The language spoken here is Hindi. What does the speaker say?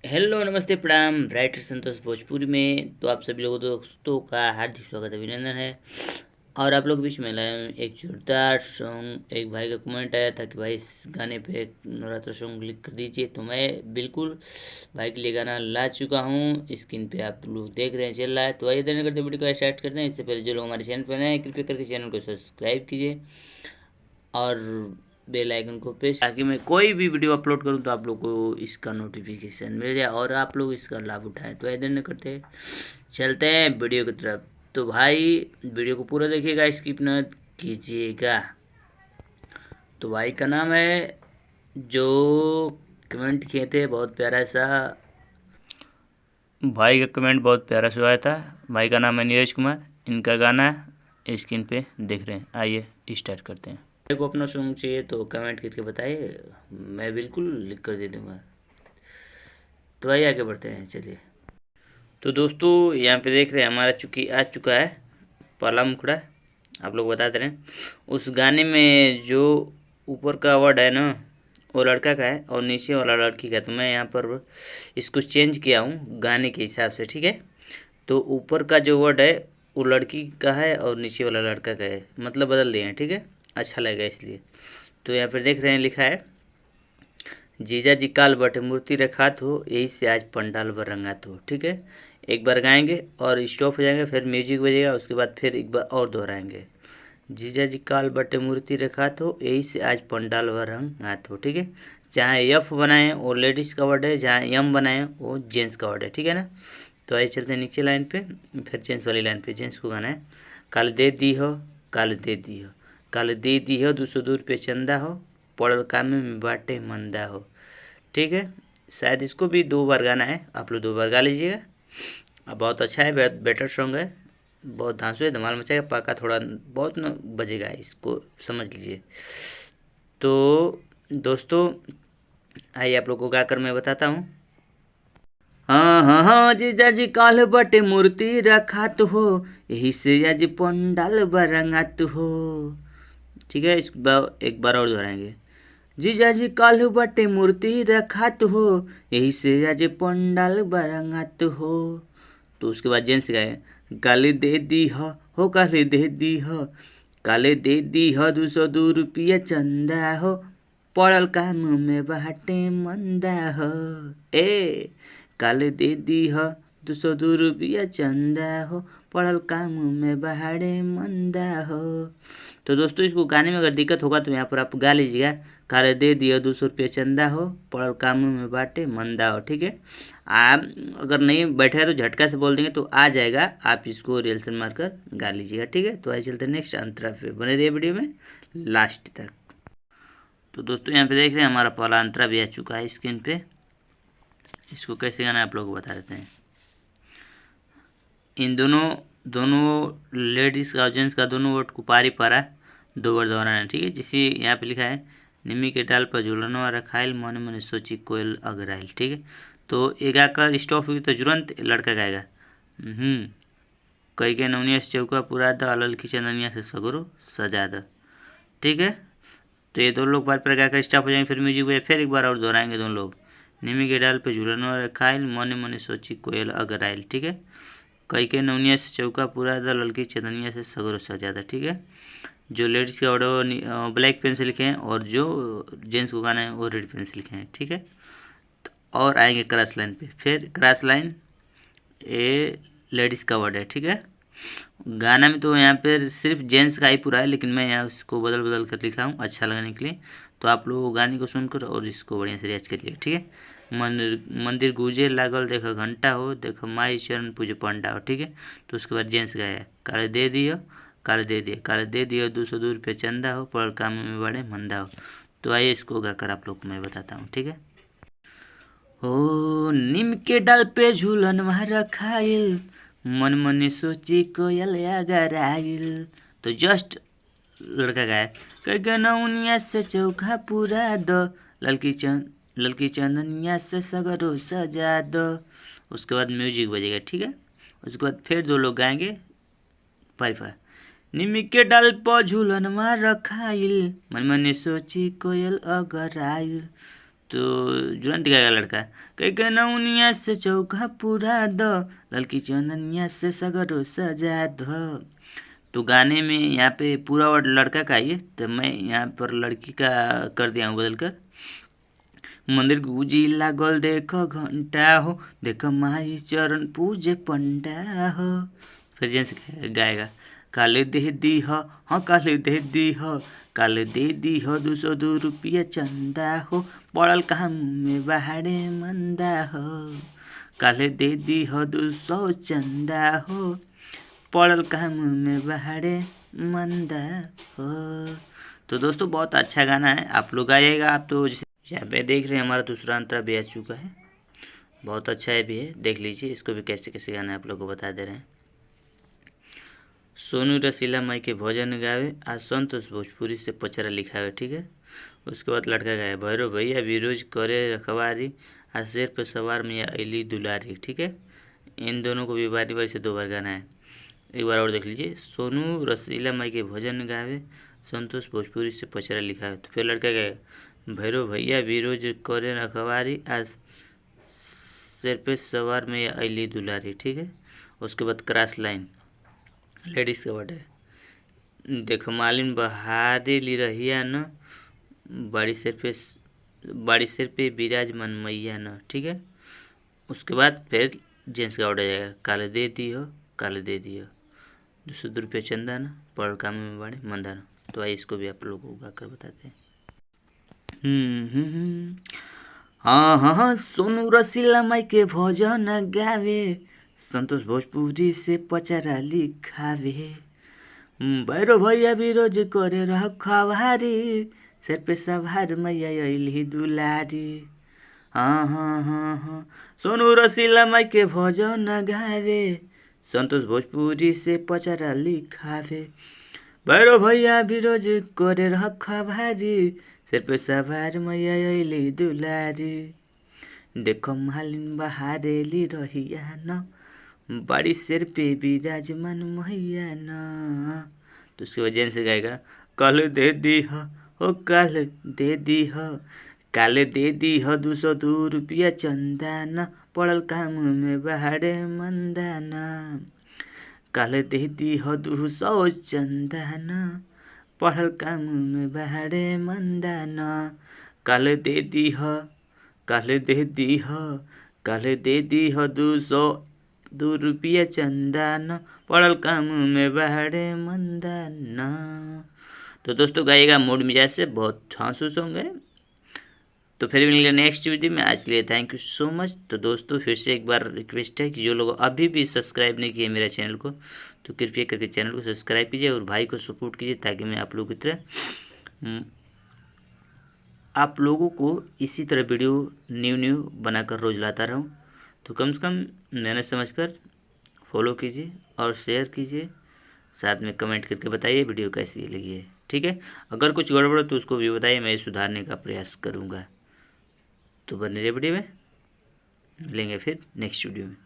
हेलो नमस्ते प्रणाम राइटर संतोष भोजपुरी में। तो आप सभी लोगों दोस्तों का हार्दिक स्वागत अभिनंदन है। और आप लोग के बीच में लाया हूं एक जोरदार सॉन्ग। एक भाई का कमेंट आया था कि भाई इस गाने पे एक नवरात्र सॉन्ग लिख कर दीजिए, तो मैं बिल्कुल भाई के लिए गाना ला चुका हूँ। स्क्रीन पे आप लोग देख रहे हैं चल रहा है। तो आइए देर करते वीडियो को स्टार्ट करते हैं। इससे पहले जो लोग हमारे चैनल पर नए हैं कृपया करके चैनल को सब्सक्राइब कीजिए और बेल आइकन को प्रेस, ताकि मैं कोई भी वीडियो अपलोड करूं तो आप लोग को इसका नोटिफिकेशन मिल जाए और आप लोग इसका लाभ उठाएं। तो इधर न करते चलते हैं वीडियो की तरफ। तो भाई वीडियो को पूरा देखिएगा, स्किप न कीजिएगा। तो भाई का नाम है जो कमेंट किए थे, बहुत प्यारा सा भाई का कमेंट बहुत प्यारा सा आया था। भाई का नाम है नीरज कुमार। इनका गाना स्क्रीन पे देख रहे हैं। आइए स्टार्ट करते हैं। मेरे को अपना सॉन्ग चाहिए तो कमेंट करके बताइए, मैं बिल्कुल लिख कर दे दूँगा। तो आइए आगे बढ़ते हैं, चलिए। तो दोस्तों यहाँ पे देख रहे हैं हमारा चूँकि आ चुका है पहला मुखड़ा। आप लोग बताते रहें। उस गाने में जो ऊपर का वर्ड है ना वो लड़का का है और नीचे वाला लड़की का। तो मैं यहाँ पर इसको चेंज किया हूँ गाने के हिसाब से, ठीक है। तो ऊपर का जो वर्ड है वो लड़की का है और नीचे वाला लड़का का है, मतलब बदल दिए हैं, ठीक है। अच्छा लगेगा इसलिए। तो यहाँ पर देख रहे हैं लिखा है, जीजा जी काल बटे मूर्ति रखात हो, यही से आज पंडाल पर रंगात हो, ठीक है। एक बार गाएंगे और स्टॉप हो जाएंगे, फिर म्यूजिक बजेगा, उसके बाद फिर एक बार और दोहराएंगे। जीजा जी काल बटे मूर्ति रखात हो, यही से आज पंडाल पर रंगात हो, ठीक है। जहाँ यफ बनाए हैं वो लेडीज़ का वर्ड है, जहाँ यम बनाए हैं वो जेंट्स का वर्ड है, ठीक है ना। तो आइए चलते हैं नीचे लाइन पे, फिर जेंट्स वाली लाइन पे जेंट्स को गाना है। काल दे दी हो, काल दे दी हो, काल दे दी हो, 200 दूर पे चंदा हो, पड़ल काम में बाटे मंदा हो, ठीक है। शायद इसको भी 2 बार गाना है, आप लोग 2 बार गा लीजिएगा। अब बहुत अच्छा है, बेटर सॉन्ग है, बहुत धांसू है, धमाल मचाएगा पाका, थोड़ा बहुत न बजेगा, इसको समझ लीजिए। तो दोस्तों आइए आप लोग को गाकर मैं बताता हूँ। हाँ हाँ हाँ जीजा जी काल बटे मूर्ति रखात हो, यही से आज पंडाल बरंगात हो, ठीक है। एक बार और दोहराएंगे। जीजा जी काल्हू बटे मूर्ति रखात हो, यही से आज पंडाल बरंगात हो। तो उसके बाद जेंट्स गाए, गाली दे दी हो गाली दे दी हो, काले दे दी हो, 202 रुपया चंदा हो, पड़ल काम में बाटे मंदा हो। ए काले दे दी हो, 202 रुपया चंदा हो, पड़ल काम में बाटे मंदा हो। तो दोस्तों इसको गाने में अगर दिक्कत होगा तो यहाँ पर आप गा लीजिएगा, काले दे दिया 200 रुपया चंदा हो, पड़ल कामों में बाटे मंदा हो, ठीक है। आप अगर नहीं बैठेगा तो झटका से बोल देंगे तो आ जाएगा, आप इसको रिहर्सल मारकर गा लीजिएगा, ठीक है। तो आइए चलते हैं नेक्स्ट अंतरा पे, बने रहिए वीडियो में लास्ट तक। तो दोस्तों यहाँ पे देख रहे हैं हमारा पहला अंतरा भी आ चुका है स्क्रीन पे। इसको कैसे गाना है आप लोग को बता देते हैं। इन दोनों दोनों लेडीज़ का और जेंट्स का दोनों वर्ड को पारी पारा 2 बार दोहराना है, ठीक है। जैसे यहाँ पे लिखा है, निमी के डाल पर झूलनवा रखाइल, मने मने सोची कोयल अगराइल, ठीक है। तो ये गाकर स्टॉप हुई तो तुरंत लड़का गाएगा, कई के नवनिया से चौका पुरा द, अलल की चंदनिया से सगरो सजा द, ठीक है। तो ये दोनों लोग बार पर गाकर स्टॉप हो जाएंगे, फिर म्यूजिक बजे, फिर एक बार और दोहराएंगे दोनों लोग। निमी के डाल पर झूलनवा रखाइल, मने मने सोची कोयल अगराइल, ठीक है। कई के नवनिया से चौका पूरा था, लड़की चंदनिया से सगरो सजा था, ठीक है। जो लेडीज़ के ऑर्डर वो ब्लैक पेन से लिखे हैं और जो जेंट्स को गाना है वो रेड पेन से लिखे हैं, ठीक है। तो और आएंगे क्रॉस लाइन पे, फिर क्रॉस लाइन ये लेडीज़ का वर्ड है, ठीक है। गाना में तो यहाँ पर सिर्फ जेंट्स का ही पूरा है, लेकिन मैं यहाँ उसको बदल बदल कर लिखा हूँ अच्छा लगने के लिए। तो आप लोग गाने को सुनकर और इसको बढ़िया से रियाज करिए, ठीक है। मंदिर गूंजे लागल, देखो घंटा हो, देखो माई चरण पूजे पंडा हो, ठीक है। तो उसके बाद जेंट्स गाया, काले दे दियो, काले दे दिए, काले दे दियो, 202 रुपये चंदा हो, पर काम में बड़े मंदा हो। तो आइए इसको गाकर आप लोग को मैं बताता हूँ, ठीक है। ओ नीम के डाल पे झूलन वहाँ रखाइल, मन मने सोची कोयल अगर आइल। तो जस्ट लड़का गाया, कई नौनिया से चौका पूरा दो, ललकी चंदनिया से सगरो सजा दो। उसके बाद म्यूजिक बजेगा, ठीक है। उसके बाद फिर 2 लोग गाएंगे पारी पारी। निमी के डाल पर झूलनवा रखाइल, मन मने सोची कोयल अगर आइल। तो जुड़न दिखाएगा लड़का, कई कनौनिया से चौका पूरा द, ललकी चंदनिया से सगरो सजा द। तो गाने में यहाँ पे पूरा वर्ड लड़का का है, तो मैं यहाँ पर लड़की का कर दिया हूँ बदल कर। मंदिर गुजी लागल देख घंटा हो, देख माई चरण पूजे पंडा हो। फिर जैसे गाएगा, काले दे दी हो, हाँ काले दे दी हो, काले दे दी हो 202 रुपया चंदा हो, पड़ल काम में बहाड़े मंदा हो। काले दे दी हो 200 चंदा हो, पड़ल काम में बहाड़े मंदा हो। तो दोस्तों बहुत अच्छा गाना है, आप लोग गाइएगा। आप तो यहाँ पे देख रहे हैं हमारा दूसरा अंतरा भी आ चुका है, बहुत अच्छा है भी है, देख लीजिए इसको भी कैसे कैसे गाना है आप लोग को बता दे रहे हैं। सोनू रसीला माई के भजन गावे, आज संतोष भोजपुरी से पचरा लिखावे, ठीक है। उसके बाद लड़का गाए, भैरव भैया विरोज करे रखवारी, आज शेर पर सवार में अली दुलारी, ठीक है। इन दोनों को भी बारी बारी से 2 बार गाना है, एक बार और देख लीजिए। सोनू रसीला माई के भजन गावे, संतोष भोजपुरी से पचरा लिखावे। तो फिर लड़का गाए, भैरव भैया विरोज करे रखवारी, आज सिर पे सवार में अली दुलारी, ठीक है। उसके बाद क्रॉस लाइन लेडीज का वर्ड है, देखो मालिन बहारे ली रहिया न, बड़ी सिर पे विराज मन मैया न, ठीक है। उसके बाद फिर जेंट्स का वर्ड आ जाएगा, काले दे दी हो, काले दे दी हो 200 रुपये चंदा न, पढ़ काम में बड़े मंदा न। तो आइए इसको भी आप लोगों को गाकर बताते हैं। हाँ हाँ हाँ, सोनू रसीला माई के भजन गावे, संतोष भोजपुरी से पचरा लिखावे। भैरव भैया विरोज करे रखवारी, सिर पे सवार मैया अइली दुलारी। हाँ हाँ हाँ हाँ, सोनू रसीला माई के भजन गावे, संतोष भोजपुरी से पचरा लिखावे। भैरव भैया विरोज करे रखवारी, सिर पे सवार मैया अइली दुलारी। देखो मालिन बहारेली रहिया न, बड़ी सिर पे विराजमान मैया न। तो उसके वजह से गाएगा, कल दे दी हो कल दे दी हो, काले दे दी हो 202 रुपया चंदा न, पड़ल काम में बहाड़े मंदा न। काले दे दी हो 200 चंदा न, पढ़ल काम में बहाड़े मंदा न। काले दे दी हो, काले दे दी हो, काले दे दी हो 202 रुपया चंदा न, पड़ल काम में बहाड़े मंदा न। तो दोस्तों गाइएगा मूड मिजाज से, बहुत हाँसू सॉन्ग है। तो फिर मिलेंगे नेक्स्ट वीडियो में, आज के लिए थैंक यू सो मच। तो दोस्तों फिर से एक बार रिक्वेस्ट है कि जो लोग अभी भी सब्सक्राइब नहीं किए मेरा चैनल को, तो कृपया करके चैनल को सब्सक्राइब कीजिए और भाई को सपोर्ट कीजिए, ताकि मैं आप लोगों की तरह आप लोगों को इसी तरह वीडियो न्यू बनाकर रोज लाता रहूं। तो कम से कम मेहनत समझकर फॉलो कीजिए और शेयर कीजिए, साथ में कमेंट करके बताइए वीडियो कैसी लगी है, ठीक है। अगर कुछ गड़बड़ हो तो उसको भी बताइए, मैं सुधारने का प्रयास करूँगा। तो बने रहिए वीडियो में, मिलेंगे फिर नेक्स्ट वीडियो में।